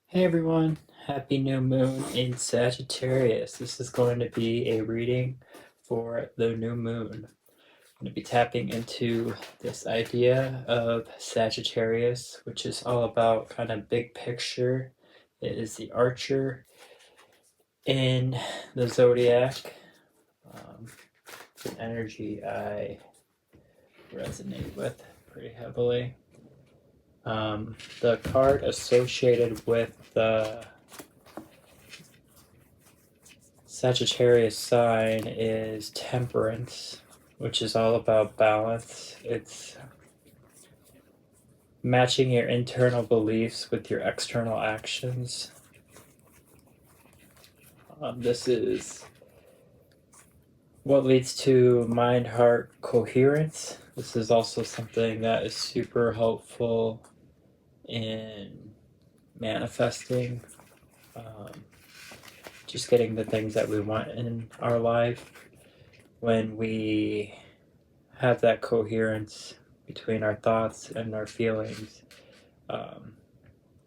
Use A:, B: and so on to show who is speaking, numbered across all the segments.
A: Hey everyone, happy new moon in Sagittarius. This is going to be a reading for the new moon. I'm going to be tapping into this idea of Sagittarius, which is all about kind of big picture. It is the archer in the zodiac. It's an energy I resonate with pretty heavily. The card associated with the Sagittarius sign is Temperance, which is all about balance. It's matching your internal beliefs with your external actions. This is what leads to mind-heart coherence. This is also something that is super helpful in manifesting, just getting the things that we want in our life. When we have that coherence between our thoughts and our feelings,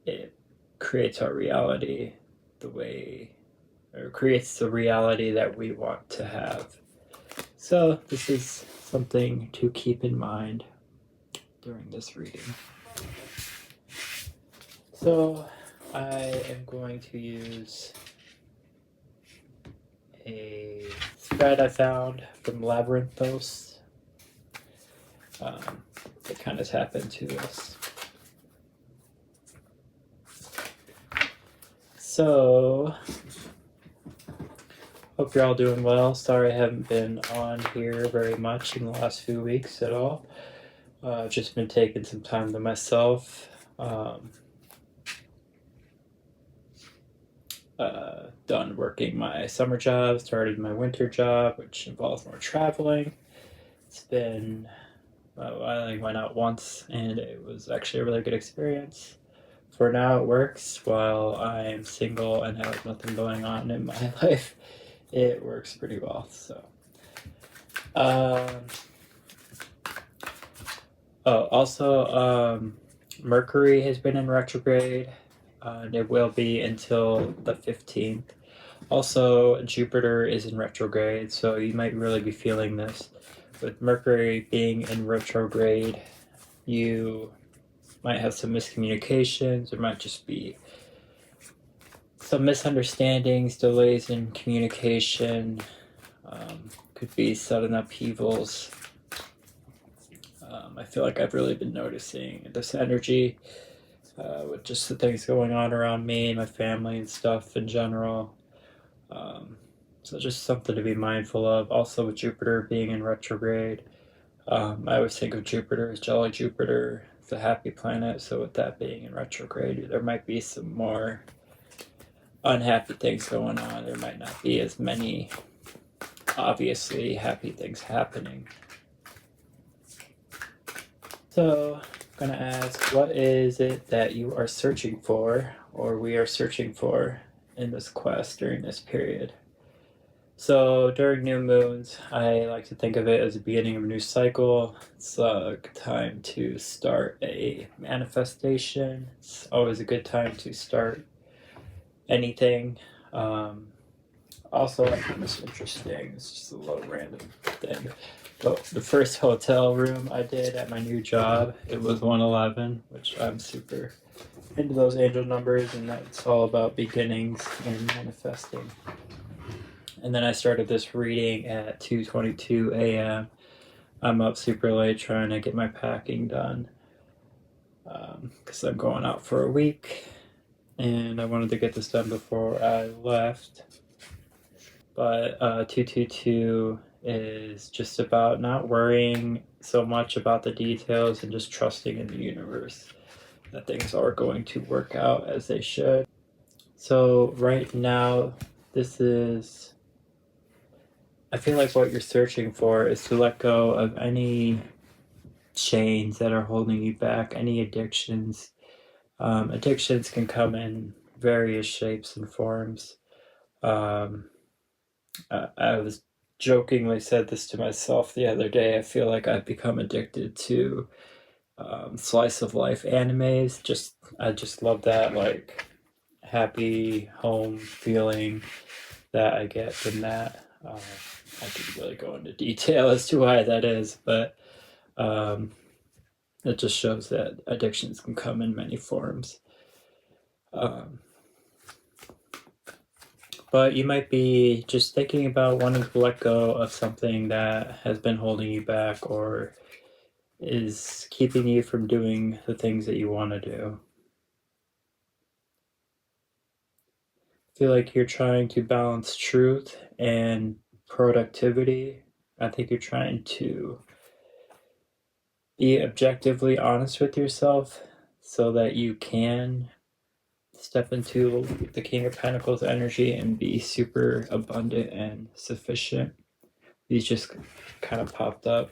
A: it creates our reality creates the reality that we want to have. So this is something to keep in mind during this reading. So I am going to use a thread I found from Labyrinthos. It kind of happened to us. So, hope you're all doing well. Sorry I haven't been on here very much in the last few weeks at all. I've just been taking some time to myself. Done working my summer job, started my winter job, which involves more traveling. It's been, I only went out once, and it was actually a really good experience. For now, it works. While I'm single and have nothing going on in my life, it works pretty well. So, Mercury has been in retrograde, and it will be until the 15th. Also, Jupiter is in retrograde, so you might really be feeling this. With Mercury being in retrograde, you might have some miscommunications. There might just be some misunderstandings, delays in communication. Could be sudden upheavals. I feel like I've really been noticing this energy with just the things going on around me, my family, and stuff in general. So just something to be mindful of. Also, with Jupiter being in retrograde, I always think of Jupiter as jolly Jupiter. It's a happy planet, so with that being in retrograde, there might be some more unhappy things going on. There might not be as many obviously happy things happening. So I'm going to ask, what is it that you are searching for, or we are searching for in this quest during this period? So during new moons, I like to think of it as the beginning of a new cycle. It's a good time to start a manifestation. It's always a good time to start anything. Also, I find this interesting. It's just a little random thing. But the first hotel room I did at my new job, it was 111, which I'm super into those angel numbers, and that's all about beginnings and manifesting. And then I started this reading at 2:22 a.m. I'm up super late trying to get my packing done because I'm going out for a week, and I wanted to get this done before I left. But 222 is just about not worrying so much about the details and just trusting in the universe that things are going to work out as they should. So right now, I feel like what you're searching for is to let go of any chains that are holding you back, any addictions. Addictions can come in various shapes and forms. I was jokingly said this to myself the other day. I feel like I've become addicted to slice of life animes. I just love that, like, happy home feeling that I get from that. I could really go into detail as to why that is, but it just shows that addictions can come in many forms. But you might be just thinking about wanting to let go of something that has been holding you back or is keeping you from doing the things that you want to do. I feel like you're trying to balance truth and productivity. I think you're trying to be objectively honest with yourself so that you can step into the King of Pentacles energy and be super abundant and sufficient. These just kind of popped up.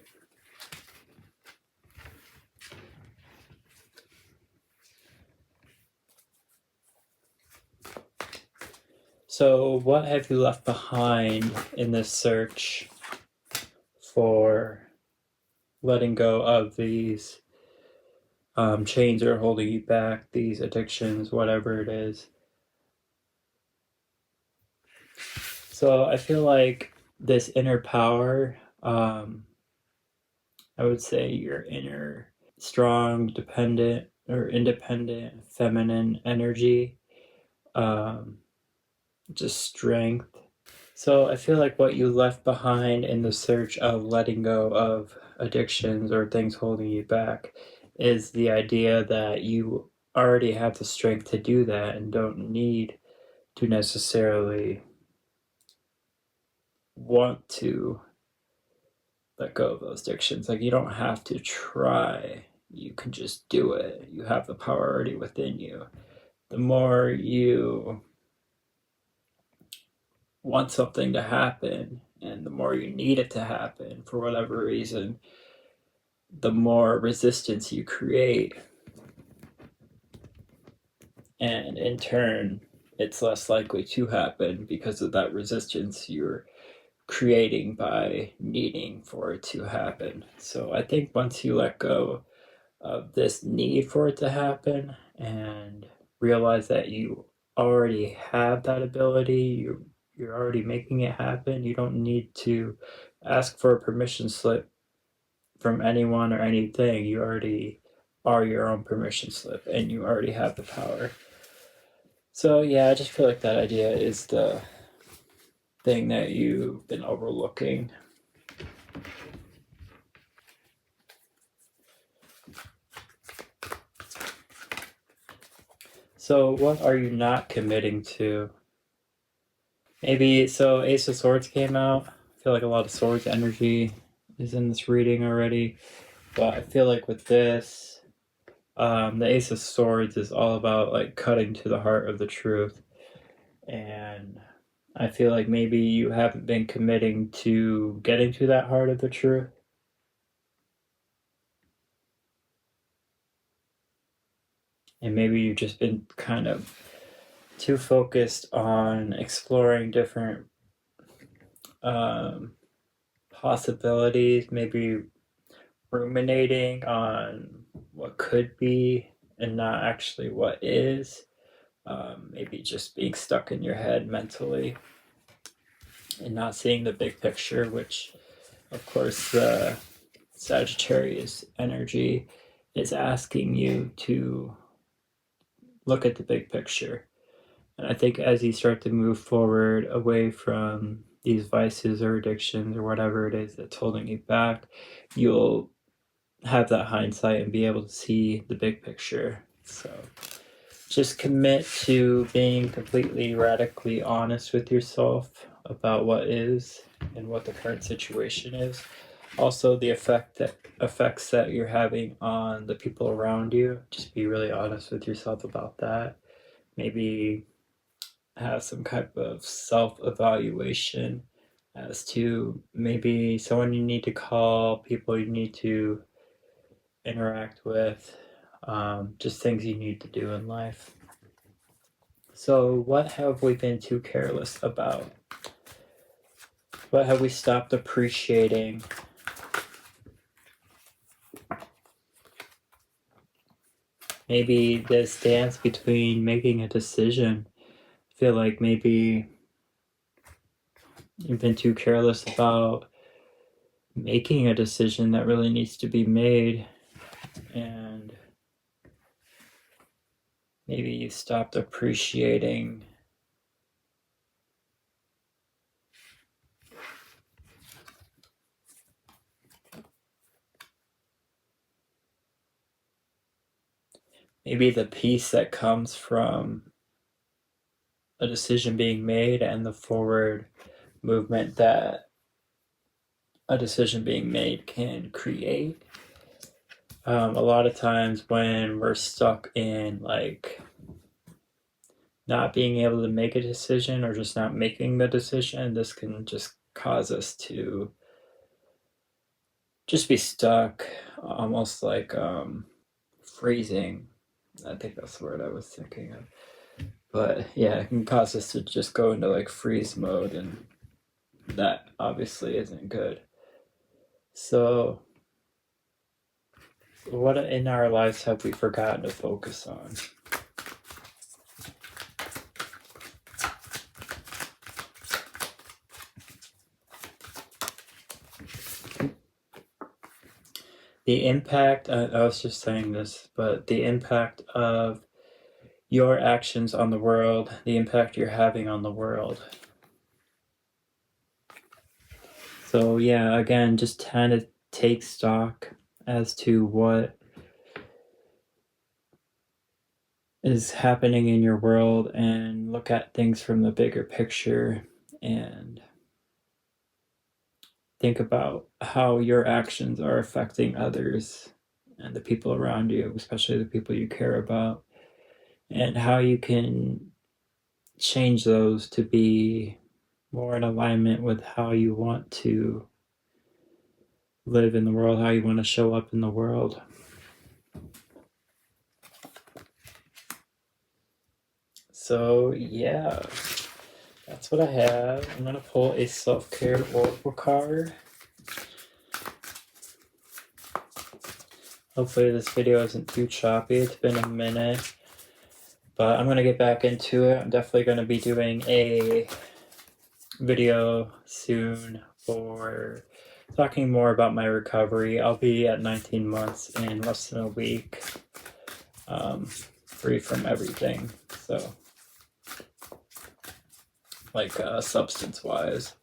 A: So what have you left behind in this search for letting go of these chains that are holding you back, these addictions, whatever it is? So I feel like this inner power, I would say your inner strong, dependent or independent, feminine energy, just strength. So I feel like what you left behind in the search of letting go of addictions or things holding you back is the idea that you already have the strength to do that and don't need to necessarily want to let go of those addictions. Like, you don't have to try. You can just do it. You have the power already within you. The more you want something to happen and the more you need it to happen for whatever reason, the more resistance you create. And in turn, it's less likely to happen because of that resistance you're creating by needing for it to happen. So I think once you let go of this need for it to happen and realize that you already have that ability, you're already making it happen, you don't need to ask for a permission slip from anyone or anything. You already are your own permission slip and you already have the power. So yeah, I just feel like that idea is the thing that you've been overlooking. So what are you not committing to? Maybe, so Ace of Swords came out. I feel like a lot of Swords energy is in this reading already. But I feel like with this, the Ace of Swords is all about like cutting to the heart of the truth. And I feel like maybe you haven't been committing to getting to that heart of the truth. And maybe you've just been kind of too focused on exploring different possibilities, maybe ruminating on what could be and not actually what is. Maybe just being stuck in your head mentally and not seeing the big picture, which, of course, the Sagittarius energy is asking you to look at the big picture. And I think as you start to move forward away from these vices or addictions or whatever it is that's holding you back, you'll have that hindsight and be able to see the big picture. So just commit to being completely radically honest with yourself about what is and what the current situation is. Also, the effects that you're having on the people around you. Just be really honest with yourself about that. Maybe have some type of self-evaluation as to maybe someone you need to call, people you need to interact with, just things you need to do in life. So what have we been too careless about? What have we stopped appreciating? maybe this dance between making a decision. I feel like maybe you've been too careless about making a decision that really needs to be made, and maybe you stopped appreciating maybe the peace that comes from a decision being made and the forward movement that a decision being made can create. A lot of times when we're stuck in like not being able to make a decision or just not making the decision, this can just cause us to just be stuck, almost like freezing. I think that's the word I was thinking of. But yeah, it can cause us to just go into like freeze mode, and that obviously isn't good. So what in our lives have we forgotten to focus on? The impact, I was just saying this, but the impact of your actions on the world, the impact you're having on the world. So yeah, again, just kind of take stock as to what is happening in your world and look at things from the bigger picture and think about how your actions are affecting others and the people around you, especially the people you care about, and how you can change those to be more in alignment with how you want to live in the world, how you want to show up in the world. So yeah, that's what I have. I'm going to pull a self-care oracle card. Hopefully this video isn't too choppy. It's been a minute, but I'm going to get back into it. I'm definitely going to be doing a video soon for talking more about my recovery. I'll be at 19 months in less than a week, free from everything. So, like substance-wise,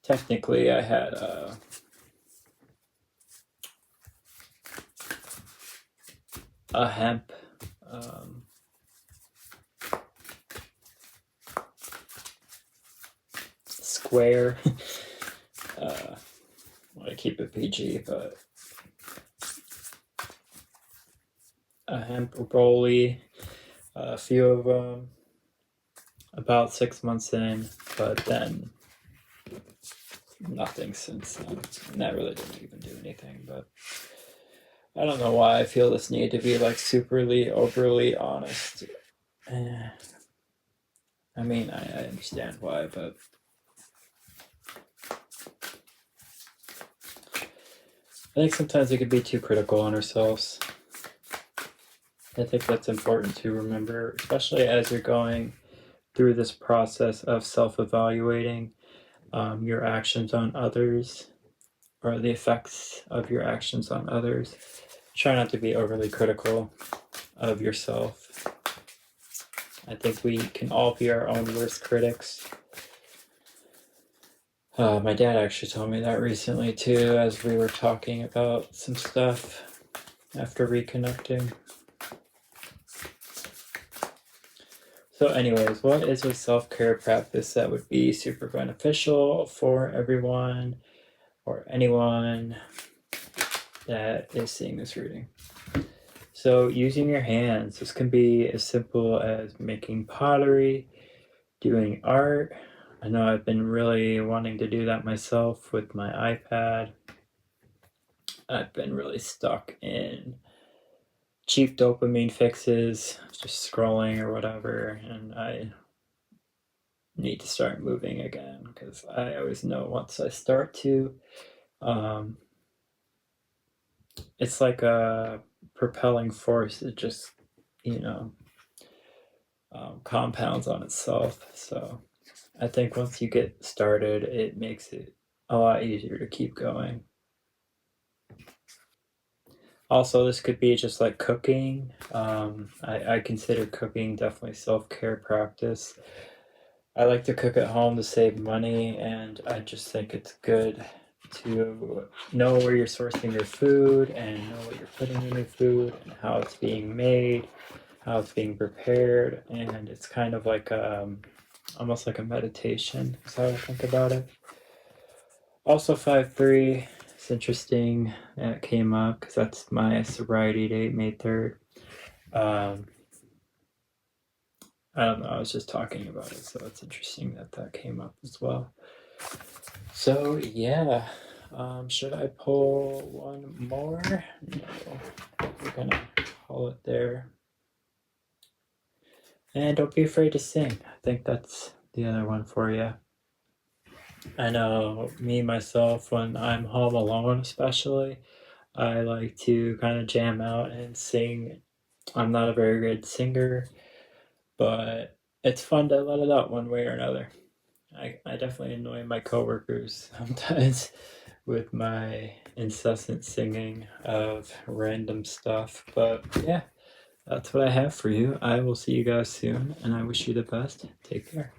A: technically I had a hemp square. I want to keep it PG, but a hemp rollie, a few of them, about 6 months in, but then nothing since then. And that really didn't even do anything, but I don't know why I feel this need to be like superly, overly honest. I mean, I understand why, but I think sometimes we could be too critical on ourselves. I think that's important to remember, especially as you're going through this process of self-evaluating your actions on others or the effects of your actions on others. Try not to be overly critical of yourself. I think we can all be our own worst critics. My dad actually told me that recently too, as we were talking about some stuff after reconnecting. So anyways, what is a self-care practice that would be super beneficial for everyone or anyone that is seeing this reading? So using your hands, this can be as simple as making pottery, doing art. I know I've been really wanting to do that myself with my iPad. I've been really stuck in cheap dopamine fixes, just scrolling or whatever, and I need to start moving again because I always know once I start to, it's like a propelling force. It just, compounds on itself. So I think once you get started, it makes it a lot easier to keep going. Also, this could be just like cooking. I consider cooking definitely self-care practice. I like to cook at home to save money, and I just think it's good to know where you're sourcing your food and know what you're putting in your food and how it's being made, how it's being prepared, and it's kind of like almost like a meditation is how I think about it. Also 5-3, it's interesting that it came up because that's my sobriety date, May 3rd. I don't know, I was just talking about it, so it's interesting that that came up as well. So yeah, should I pull one more? No, we're gonna call it there. And don't be afraid to sing. I think that's the other one for you. I know me, myself, when I'm home alone especially, I like to kind of jam out and sing. I'm not a very good singer, but it's fun to let it out one way or another. I definitely annoy my coworkers sometimes with my incessant singing of random stuff. But yeah, that's what I have for you. I will see you guys soon, and I wish you the best. Take care.